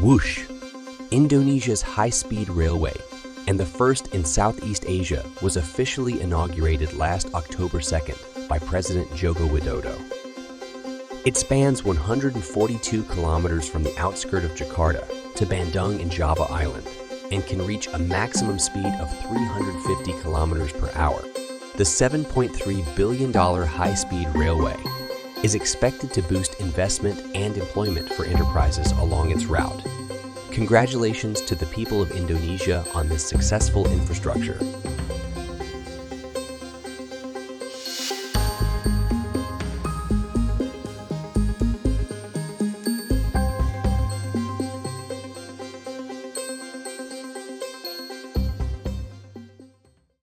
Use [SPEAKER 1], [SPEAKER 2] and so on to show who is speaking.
[SPEAKER 1] Whoosh, Indonesia's high-speed railway, and the first in Southeast Asia, was officially inaugurated last October 2nd by President Joko Widodo. It spans 142 kilometers from the outskirts of Jakarta to Bandung in Java Island and can reach a maximum speed of 350 kilometers per hour. The $7.3 billion high-speed railway is expected to boost investment and employment for enterprises along its route. Congratulations to the people of Indonesia on this successful infrastructure.